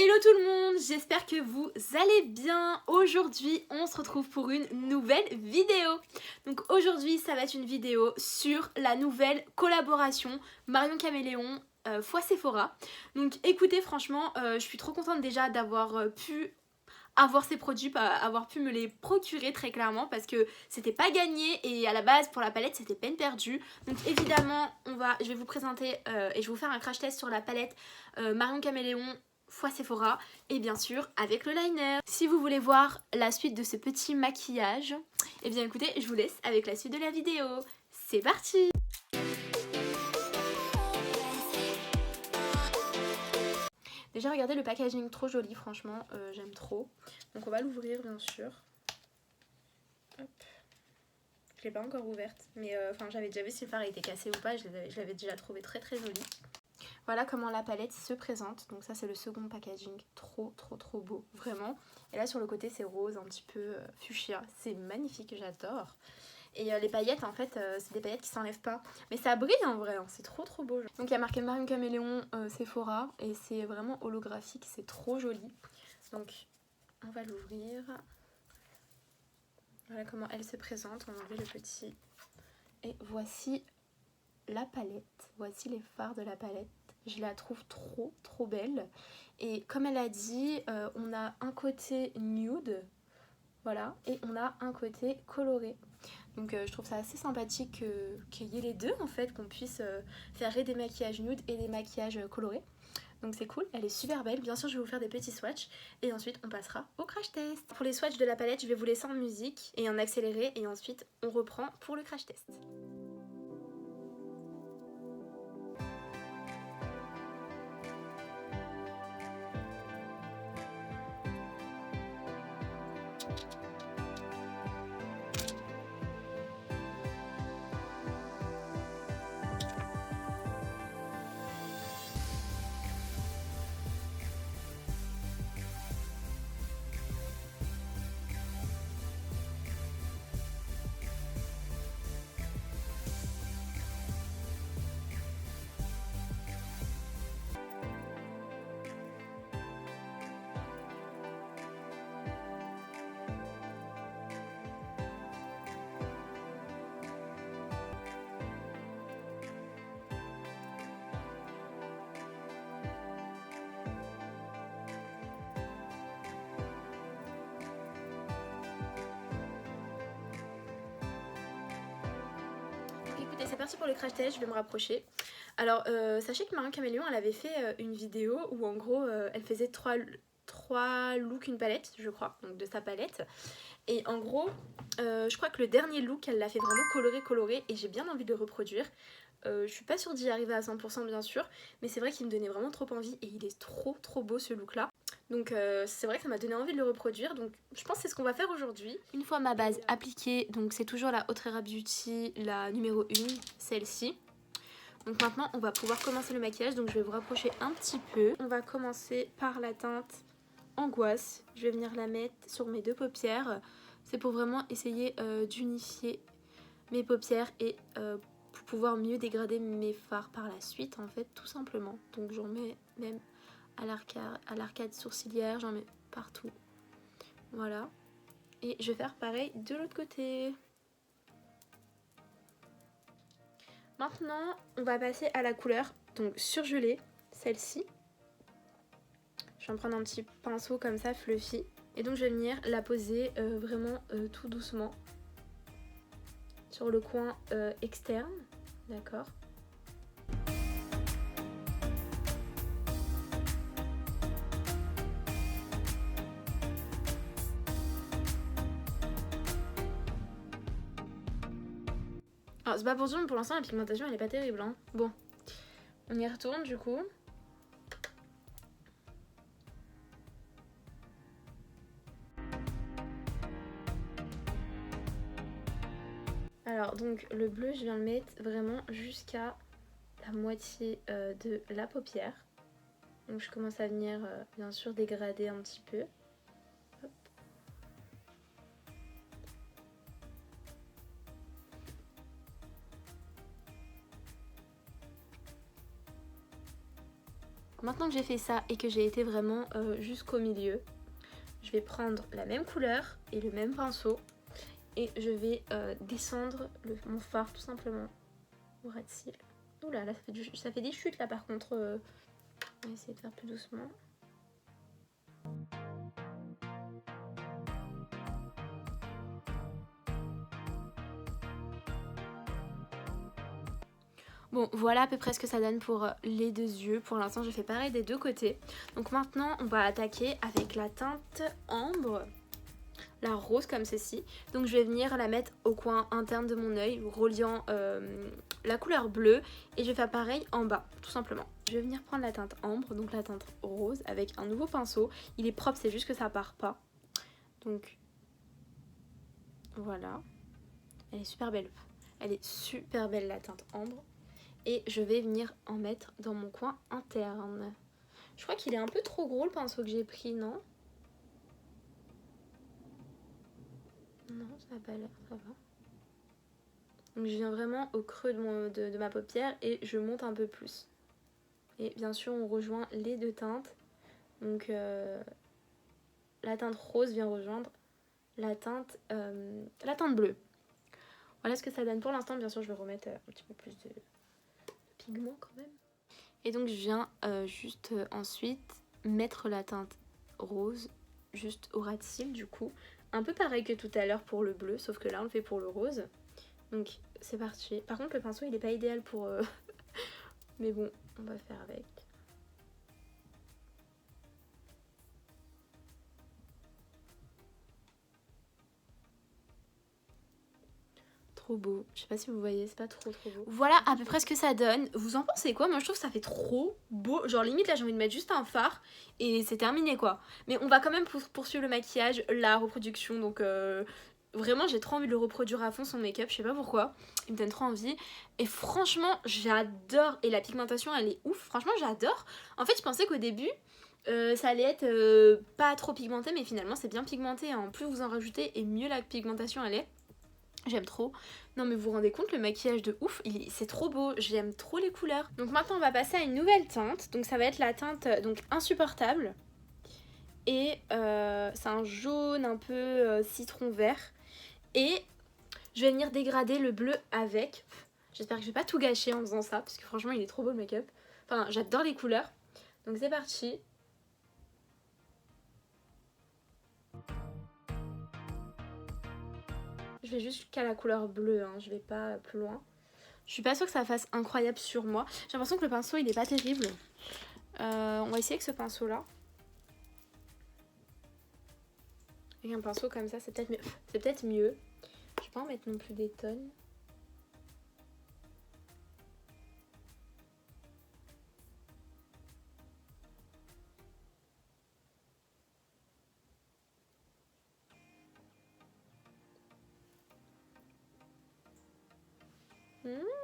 Hello tout le monde, j'espère que vous allez bien. Aujourd'hui on se retrouve pour une nouvelle vidéo. Donc aujourd'hui ça va être une vidéo sur la nouvelle collaboration Marion Caméléon x Sephora. Donc écoutez, franchement je suis trop contente déjà d'avoir pu avoir ces produits, avoir pu me les procurer très clairement, parce que c'était pas gagné et à la base pour la palette c'était peine perdue. Donc évidemment je vais vous présenter et je vais vous faire un crash test sur la palette Marion Caméléon x Sephora, et bien sûr avec le liner. Si vous voulez voir la suite de ce petit maquillage, et bien écoutez, je vous laisse avec la suite de la vidéo. C'est parti! Déjà regardez le packaging, trop joli, franchement j'aime trop. Donc on va l'ouvrir bien sûr. Hop. Je l'ai pas encore ouverte, mais j'avais déjà vu si le fard était cassé ou pas, je l'avais déjà trouvé très très joli. Voilà comment la palette se présente. Donc ça c'est le second packaging, trop beau, vraiment. Et là sur le côté c'est rose, un petit peu fuchsia, c'est magnifique, j'adore. Et les paillettes en fait c'est des paillettes qui s'enlèvent pas, mais ça brille en vrai, hein. C'est trop beau. Donc il y a marqué Marion Caméléon Sephora et c'est vraiment holographique, c'est trop joli. Donc on va l'ouvrir. Voilà comment elle se présente, on va enlever le petit. Et voici la palette, voici les fards de la palette. Je la trouve trop belle. Et comme elle a dit, on a un côté nude, voilà, et on a un côté coloré. Donc je trouve ça assez sympathique qu'il y ait les deux en fait, qu'on puisse faire et des maquillages nude et des maquillages colorés. Donc c'est cool, elle est super belle. Bien sûr je vais vous faire des petits swatchs et ensuite on passera au crash test. Pour les swatchs de la palette, je vais vous laisser en musique et en accéléré, et ensuite on reprend pour le crash test. Écoutez, c'est parti pour le crash test, je vais me rapprocher. Alors, sachez que Marion Caméléon, elle avait fait une vidéo où en gros, elle faisait trois looks, une palette, je crois, donc de sa palette. Et en gros, je crois que le dernier look, elle l'a fait vraiment coloré, et j'ai bien envie de le reproduire. Je suis pas sûre d'y arriver à 100% bien sûr, mais c'est vrai qu'il me donnait vraiment trop envie, et il est trop beau ce look là. Donc c'est vrai que ça m'a donné envie de le reproduire, donc je pense que c'est ce qu'on va faire aujourd'hui. Une fois ma base appliquée, donc c'est toujours la Autrera Beauty, la numéro 1, celle-ci. Donc maintenant on va pouvoir commencer le maquillage, donc je vais vous rapprocher un petit peu. On va commencer par la teinte Angoisse, je vais venir la mettre sur mes deux paupières. C'est pour vraiment essayer d'unifier mes paupières et pour pouvoir mieux dégrader mes fards par la suite en fait, tout simplement. Donc j'en mets même à l'arcade sourcilière, j'en mets partout. Voilà. Et je vais faire pareil de l'autre côté. Maintenant, on va passer à la couleur, donc surgelée, celle-ci. Je vais en prendre un petit pinceau comme ça, fluffy. Et donc je vais venir la poser vraiment tout doucement sur le coin externe, d'accord ? Alors c'est pas pour tout, mais pour l'instant la pigmentation elle est pas terrible, hein. Bon, on y retourne du coup. Alors donc le bleu je viens le mettre vraiment jusqu'à la moitié de la paupière. Donc je commence à venir bien sûr dégrader un petit peu. Hop. Maintenant que j'ai fait ça et que j'ai été vraiment jusqu'au milieu, je vais prendre la même couleur et le même pinceau et je vais descendre mon fard tout simplement au ras de cils. Oula, là ça fait des chutes là par contre. On va essayer de faire plus doucement. Bon, voilà à peu près ce que ça donne pour les deux yeux. Pour l'instant, j'ai fait pareil des deux côtés. Donc maintenant, on va attaquer avec la teinte ambre, la rose comme ceci. Donc je vais venir la mettre au coin interne de mon œil, reliant la couleur bleue. Et je vais faire pareil en bas, tout simplement. Je vais venir prendre la teinte ambre, donc la teinte rose, avec un nouveau pinceau. Il est propre, c'est juste que ça part pas. Donc voilà. Elle est super belle. Elle est super belle la teinte ambre. Et je vais venir en mettre dans mon coin interne. Je crois qu'il est un peu trop gros le pinceau que j'ai pris, non? Non, ça n'a pas l'air, ça va. Donc je viens vraiment au creux de ma paupière et je monte un peu plus. Et bien sûr on rejoint les deux teintes. Donc la teinte rose vient rejoindre la teinte bleue. Voilà ce que ça donne pour l'instant. Bien sûr je vais remettre un petit peu plus de pigment quand même. Et donc je viens juste ensuite mettre la teinte rose juste au ras de cils du coup. Un peu pareil que tout à l'heure pour le bleu, sauf que là on le fait pour le rose. Donc c'est parti. Par contre le pinceau il est pas idéal pour... Mais bon, on va faire avec. Trop beau. Je sais pas si vous voyez, c'est pas trop beau. Voilà à peu près ce que ça donne. Vous en pensez quoi? Moi je trouve que ça fait trop beau. Genre limite là j'ai envie de mettre juste un fard et c'est terminé quoi. Mais on va quand même poursuivre le maquillage, la reproduction. Donc vraiment j'ai trop envie de le reproduire à fond son make-up. Je sais pas pourquoi. Il me donne trop envie. Et franchement j'adore. Et la pigmentation elle est ouf. Franchement j'adore. En fait je pensais qu'au début... ça allait être pas trop pigmenté mais finalement c'est bien pigmenté. En plus vous en rajoutez et mieux la pigmentation elle est. J'aime trop. Non mais vous vous rendez compte le maquillage de ouf, c'est trop beau, j'aime trop les couleurs. Donc maintenant on va passer à une nouvelle teinte. Donc ça va être la teinte donc insupportable. Et c'est un jaune un peu citron vert. Et je vais venir dégrader le bleu avec. J'espère que je vais pas tout gâcher en faisant ça parce que franchement il est trop beau le make-up. Enfin j'adore les couleurs. Donc c'est parti. Je vais juste jusqu'à la couleur bleue, hein, je vais pas plus loin. Je suis pas sûre que ça fasse incroyable sur moi. J'ai l'impression que le pinceau il est pas terrible. On va essayer avec ce pinceau là. Avec un pinceau comme ça c'est peut-être mieux. C'est peut-être mieux. Je vais pas en mettre non plus des tonnes.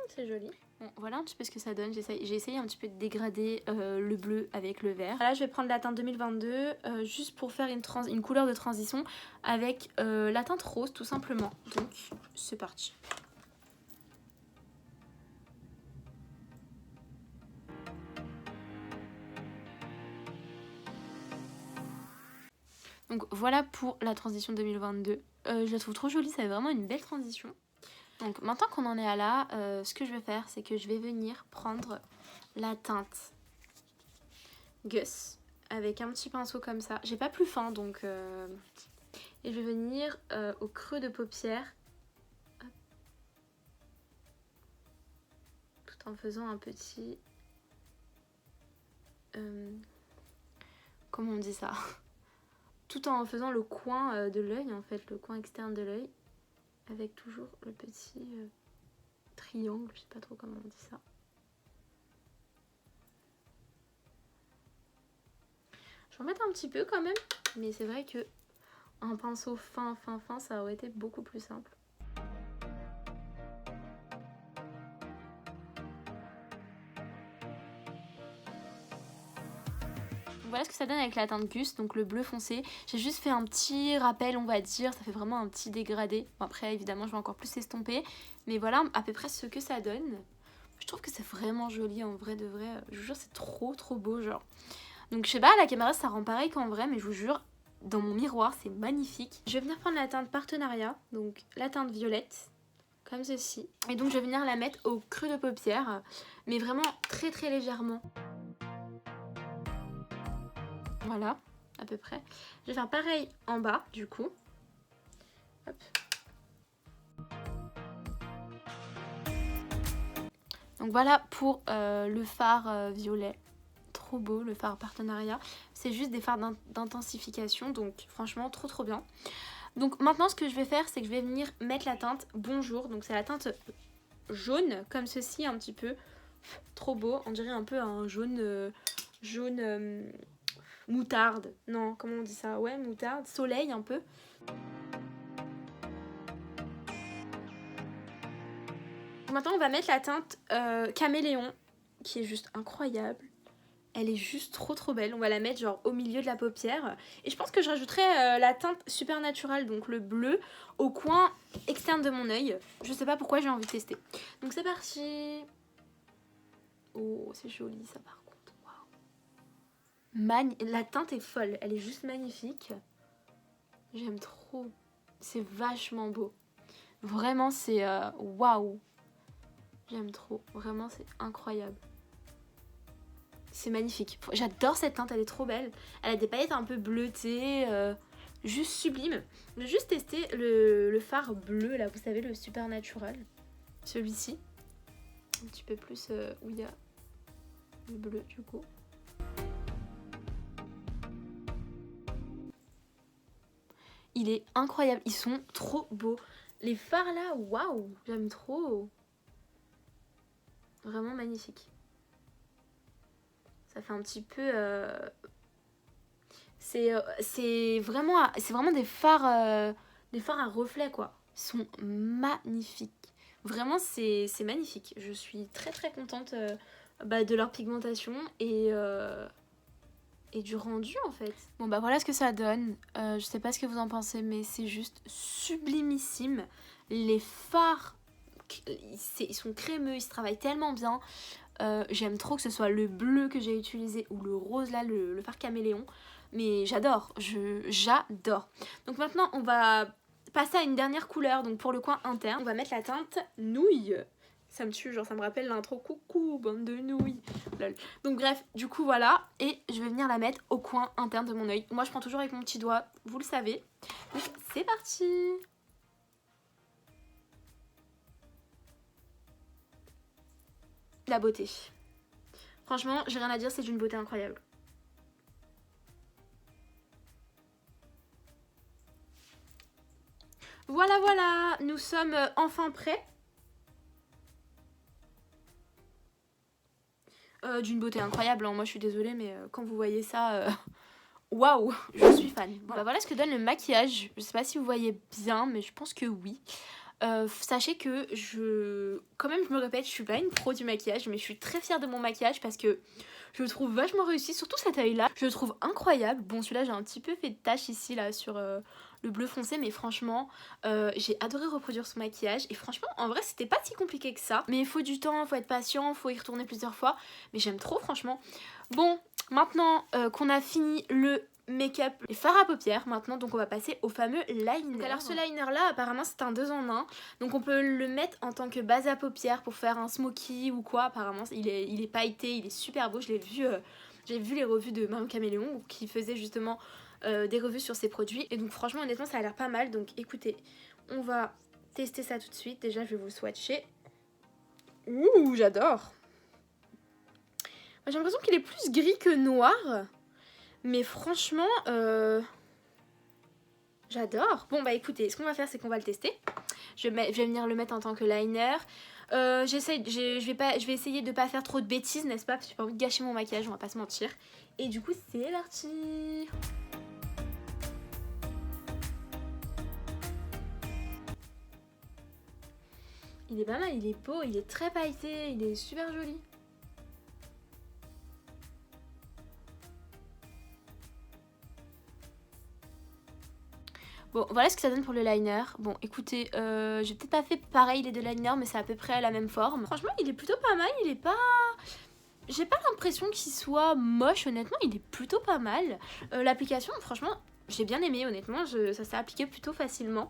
C'est joli. Bon, voilà un petit peu ce que ça donne. J'ai essayé un petit peu de dégrader le bleu avec le vert. Là, je vais prendre la teinte 2022 juste pour faire une couleur de transition avec la teinte rose tout simplement. Donc, c'est parti. Donc voilà pour la transition 2022. Je la trouve trop jolie, ça fait vraiment une belle transition. Donc maintenant qu'on en est à là, ce que je vais faire, c'est que je vais venir prendre la teinte Gus avec un petit pinceau comme ça. J'ai pas plus fin donc... Et je vais venir au creux de paupière. Hop. Tout en faisant un petit... comment on dit ça? Tout en faisant le coin de l'œil en fait, le coin externe de l'œil. Avec toujours le petit triangle, je sais pas trop comment on dit ça. Je vais en mettre un petit peu quand même, mais c'est vrai que un pinceau fin, ça aurait été beaucoup plus simple. Voilà ce que ça donne avec la teinte Gus, donc le bleu foncé. J'ai juste fait un petit rappel, on va dire, ça fait vraiment un petit dégradé. Bon, après, évidemment, je vais encore plus estomper, mais voilà à peu près ce que ça donne. Je trouve que c'est vraiment joli en vrai de vrai. Je vous jure, c'est trop beau genre. Donc je sais pas, à la caméra ça rend pareil qu'en vrai, mais je vous jure, dans mon miroir c'est magnifique. Je vais venir prendre la teinte Partenariat, donc la teinte violette, comme ceci. Et donc je vais venir la mettre au creux de paupière, mais vraiment très légèrement. Voilà, à peu près. Je vais faire pareil en bas du coup. Hop. Donc voilà pour le fard violet. Trop beau, le fard Partenariat. C'est juste des fards d'intensification, donc franchement trop bien. Donc maintenant ce que je vais faire, c'est que je vais venir mettre la teinte Bonjour. Donc c'est la teinte jaune, comme ceci un petit peu. Trop beau, on dirait un peu un jaune... moutarde. Non, comment on dit ça? Ouais, moutarde, soleil un peu. Maintenant on va mettre la teinte Caméléon, qui est juste incroyable. Elle est juste trop belle. On va la mettre genre au milieu de la paupière. Et je pense que je rajouterai la teinte Supernatural, donc le bleu, au coin externe de mon œil. Je sais pas pourquoi, j'ai envie de tester. Donc c'est parti. Oh, c'est joli ça par contre. Waouh. La teinte est folle. Elle est juste magnifique. J'aime trop. C'est vachement beau. Vraiment, c'est waouh. J'aime trop. Vraiment, c'est incroyable. C'est magnifique. J'adore cette teinte, elle est trop belle. Elle a des paillettes un peu bleutées, juste sublime. Je vais juste tester le fard bleu, là, vous savez, le Supernatural. Celui-ci. Un petit peu plus où il y a le bleu, du coup. Il est incroyable. Ils sont trop beaux. Les fards, là, waouh, j'aime trop. Vraiment magnifique. Ça fait un petit peu... C'est vraiment des fards à reflets, quoi. Ils sont magnifiques. Vraiment, c'est magnifique. Je suis très contente de leur pigmentation et du rendu, en fait. Bon, bah voilà ce que ça donne. Je sais pas ce que vous en pensez, mais c'est juste sublimissime. Les fards, ils sont crémeux, ils se travaillent tellement bien. J'aime trop que ce soit le bleu que j'ai utilisé ou le rose là, le fard caméléon, mais j'adore, j'adore. Donc maintenant on va passer à une dernière couleur, donc pour le coin interne on va mettre la teinte nouille. Ça me tue, genre ça me rappelle l'intro, coucou bande de nouilles, lol. Donc bref, du coup voilà, et je vais venir la mettre au coin interne de mon œil. Moi je prends toujours avec mon petit doigt, vous le savez. Donc c'est parti. La beauté. Franchement, j'ai rien à dire, c'est d'une beauté incroyable. Voilà, nous sommes enfin prêts. D'une beauté incroyable, hein. Moi je suis désolée, mais quand vous voyez ça, waouh, je suis fan. Voilà ce que donne le maquillage. Je sais pas si vous voyez bien, mais je pense que oui. Sachez que quand même je me répète, je suis pas une pro du maquillage, mais je suis très fière de mon maquillage parce que je le trouve vachement réussi, surtout cet œil là, je le trouve incroyable. Bon, celui-là j'ai un petit peu fait de tache ici là sur le bleu foncé, mais franchement j'ai adoré reproduire ce maquillage et franchement en vrai c'était pas si compliqué que ça, mais il faut du temps, il faut être patient, il faut y retourner plusieurs fois, mais j'aime trop franchement. Bon, maintenant qu'on a fini le make-up, les fards à paupières maintenant, donc on va passer au fameux liner. Donc alors ce liner là apparemment c'est un 2 en 1, donc on peut le mettre en tant que base à paupières pour faire un smoky ou quoi. Apparemment il est pailleté, il est super beau, je l'ai vu, j'ai vu les revues de Marion Caméléon qui faisait justement des revues sur ses produits, et donc franchement honnêtement ça a l'air pas mal. Donc écoutez, on va tester ça tout de suite. Déjà je vais vous le swatcher. Ouh, j'adore. J'ai l'impression qu'il est plus gris que noir. Mais franchement, j'adore. Bon bah écoutez, ce qu'on va faire c'est qu'on va le tester. Je vais venir le mettre en tant que liner. Je vais essayer de pas faire trop de bêtises, n'est-ce pas? Parce que j'ai pas envie de gâcher mon maquillage, on va pas se mentir. Et du coup c'est parti. Il est pas mal, il est beau, il est très pailleté, il est super joli. Bon, voilà ce que ça donne pour le liner. Bon, écoutez, j'ai peut-être pas fait pareil les deux liners, mais c'est à peu près la même forme. Franchement, il est plutôt pas mal, il est pas... J'ai pas l'impression qu'il soit moche, honnêtement, il est plutôt pas mal. L'application, franchement, j'ai bien aimé, honnêtement, ça s'est appliqué plutôt facilement.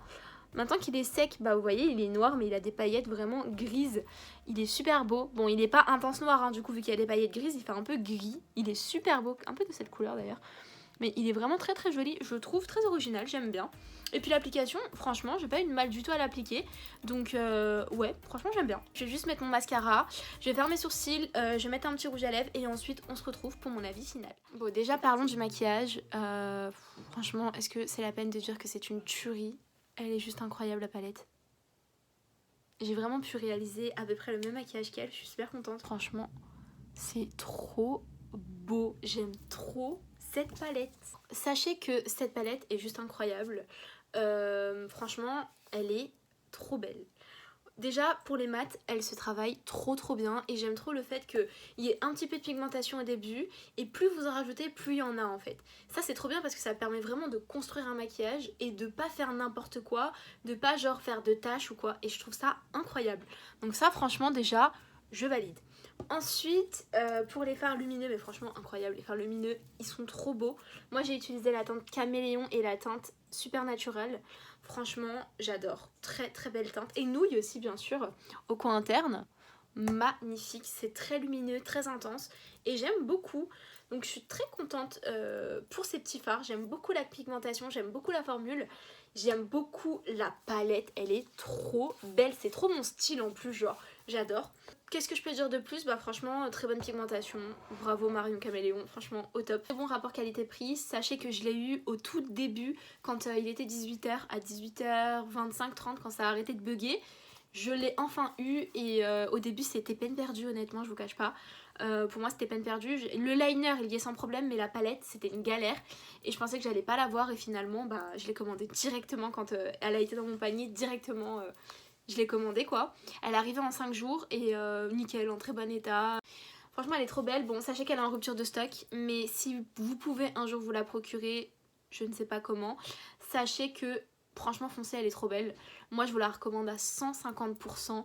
Maintenant qu'il est sec, bah vous voyez, il est noir, mais il a des paillettes vraiment grises. Il est super beau. Bon, il est pas intense noir, hein, du coup, vu qu'il y a des paillettes grises, il fait un peu gris. Il est super beau, un peu de cette couleur d'ailleurs. Mais il est vraiment très très joli, je le trouve très original, j'aime bien. Et puis l'application, franchement, j'ai pas eu de mal du tout à l'appliquer. Donc ouais, franchement j'aime bien. Je vais juste mettre mon mascara, je vais faire mes sourcils, je vais mettre un petit rouge à lèvres et ensuite on se retrouve pour mon avis final. Bon, déjà parlons du maquillage. Franchement, est-ce que c'est la peine de dire que c'est une tuerie? Elle est juste incroyable la palette. J'ai vraiment pu réaliser à peu près le même maquillage qu'elle, je suis super contente. Franchement, c'est trop beau, j'aime trop cette palette. Sachez que cette palette est juste incroyable. Franchement, elle est trop belle. Déjà, pour les mats, elle se travaille trop bien et j'aime trop le fait qu'il y ait un petit peu de pigmentation au début et plus vous en rajoutez, plus il y en a en fait. Ça, c'est trop bien parce que ça permet vraiment de construire un maquillage et de pas faire n'importe quoi, de pas genre faire de taches ou quoi, et je trouve ça incroyable. Donc ça, franchement, déjà, je valide. Ensuite, pour les fards lumineux, mais franchement incroyable, les fards lumineux, ils sont trop beaux. Moi j'ai utilisé la teinte Caméléon et la teinte Supernatural. Franchement, j'adore. Très très belle teinte. Et nouille aussi bien sûr, au coin interne. Magnifique, c'est très lumineux, très intense. Et j'aime beaucoup. Donc je suis très contente pour ces petits fards. J'aime beaucoup la pigmentation, j'aime beaucoup la formule. J'aime beaucoup la palette, elle est trop belle. C'est trop mon style en plus, genre, j'adore. Qu'est-ce que je peux dire de plus? Bah franchement, très bonne pigmentation. Bravo Marion Caméléon, franchement au top. Très bon rapport qualité-prix. Sachez que je l'ai eu au tout début, quand il était 18h, à 18h25, 30, quand ça a arrêté de bugger. Je l'ai enfin eu et au début c'était peine perdue, honnêtement, je vous cache pas. Pour moi c'était peine perdue. Le liner il y est sans problème, mais la palette c'était une galère et je pensais que j'allais pas l'avoir et finalement bah, je l'ai commandée directement quand elle a été dans mon panier, directement je l'ai commandée quoi. Elle est arrivée en 5 jours et nickel, en très bon état. Franchement elle est trop belle. Bon, sachez qu'elle est en rupture de stock, mais si vous pouvez un jour vous la procurer, je ne sais pas comment, sachez que franchement foncez, elle est trop belle. Moi je vous la recommande à 150%.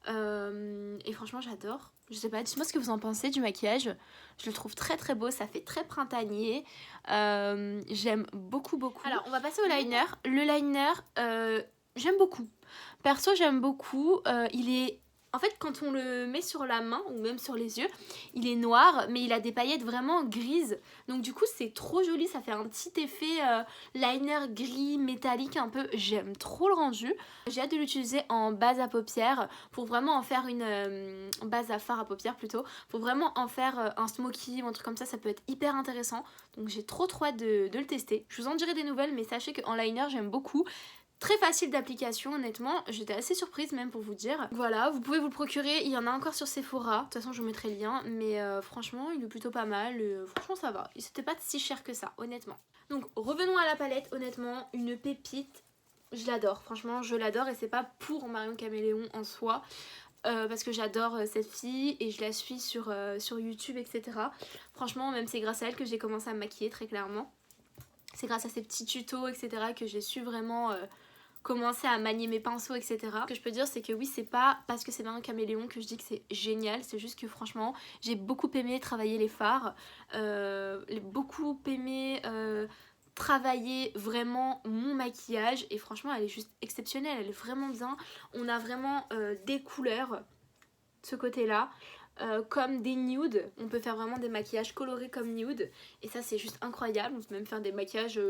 Et franchement j'adore. Je sais pas, dites-moi ce que vous en pensez du maquillage. Je le trouve très très beau, ça fait très printanier. J'aime beaucoup. Alors on va passer au liner. Le liner, j'aime beaucoup. Perso j'aime beaucoup. Il est... En fait quand on le met sur la main ou même sur les yeux, il est noir mais il a des paillettes vraiment grises. Donc du coup c'est trop joli, ça fait un petit effet liner gris métallique un peu. J'aime trop le rendu. J'ai hâte de l'utiliser en base à paupières pour vraiment en faire une base à fard à paupières plutôt. Pour vraiment en faire un smoky ou un truc comme ça peut être hyper intéressant. Donc j'ai trop hâte de le tester. Je vous en dirai des nouvelles mais sachez qu'en liner j'aime beaucoup. Très facile d'application, honnêtement, j'étais assez surprise même pour vous dire. Voilà, vous pouvez vous le procurer, il y en a encore sur Sephora, de toute façon je vous mettrai le lien, mais franchement il est plutôt pas mal, franchement ça va, c'était pas si cher que ça, honnêtement. Donc revenons à la palette, honnêtement, une pépite, je l'adore, franchement je l'adore et c'est pas pour Marion Caméléon en soi, parce que j'adore cette fille et je la suis sur YouTube, etc. Franchement, même c'est grâce à elle que j'ai commencé à me maquiller très clairement. C'est grâce à ces petits tutos, etc. que j'ai su vraiment commencer à manier mes pinceaux, etc. Ce que je peux dire, c'est que oui, c'est pas parce que c'est Marion Caméléon que je dis que c'est génial. C'est juste que franchement, j'ai beaucoup aimé travailler les fards. Beaucoup aimé travailler vraiment mon maquillage. Et franchement, elle est juste exceptionnelle. Elle est vraiment bien. On a vraiment des couleurs de ce côté-là. Comme des nudes, on peut faire vraiment des maquillages colorés comme nude et ça c'est juste incroyable. On peut même faire des maquillages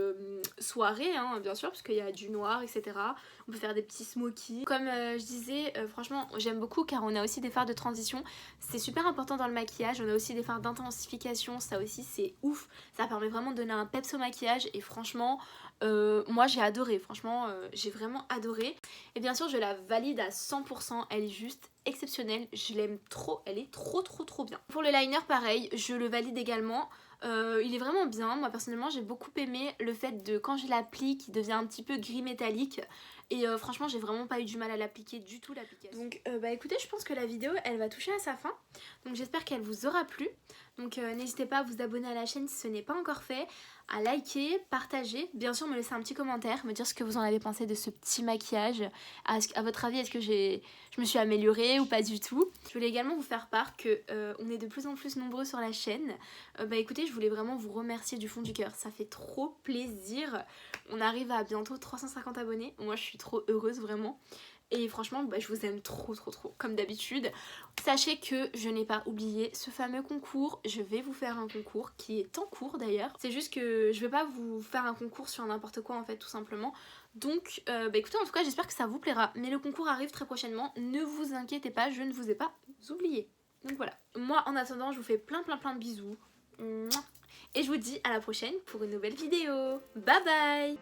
soirée hein, bien sûr parce qu'il y a du noir, etc. On peut faire des petits smokies comme je disais, franchement j'aime beaucoup car on a aussi des fards de transition, c'est super important dans le maquillage. On a aussi des fards d'intensification, ça aussi c'est ouf, ça permet vraiment de donner un peps au maquillage et franchement moi j'ai adoré, franchement j'ai vraiment adoré et bien sûr je la valide à 100%, elle est juste exceptionnelle, je l'aime trop, elle est trop bien. Pour le liner pareil, je le valide également, Il est vraiment bien, moi personnellement j'ai beaucoup aimé le fait de quand je l'applique il devient un petit peu gris métallique et franchement j'ai vraiment pas eu du mal à l'appliquer du tout l'application. Donc bah écoutez, je pense que la vidéo elle va toucher à sa fin, donc j'espère qu'elle vous aura plu. Donc n'hésitez pas à vous abonner à la chaîne si ce n'est pas encore fait, à liker, partager, bien sûr me laisser un petit commentaire, me dire ce que vous en avez pensé de ce petit maquillage, à votre avis est-ce que je me suis améliorée ou pas du tout. Je voulais également vous faire part que on est de plus en plus nombreux sur la chaîne. Bah écoutez, je voulais vraiment vous remercier du fond du cœur, ça fait trop plaisir. On arrive à bientôt 350 abonnés, moi je suis trop heureuse vraiment. Et franchement, bah, je vous aime trop trop trop, comme d'habitude. Sachez que je n'ai pas oublié ce fameux concours. Je vais vous faire un concours qui est en cours d'ailleurs. C'est juste que je vais pas vous faire un concours sur n'importe quoi en fait, tout simplement. Donc, bah écoutez, en tout cas, j'espère que ça vous plaira. Mais le concours arrive très prochainement. Ne vous inquiétez pas, je ne vous ai pas oublié. Donc voilà. Moi, en attendant, je vous fais plein de bisous. Et je vous dis à la prochaine pour une nouvelle vidéo. Bye bye!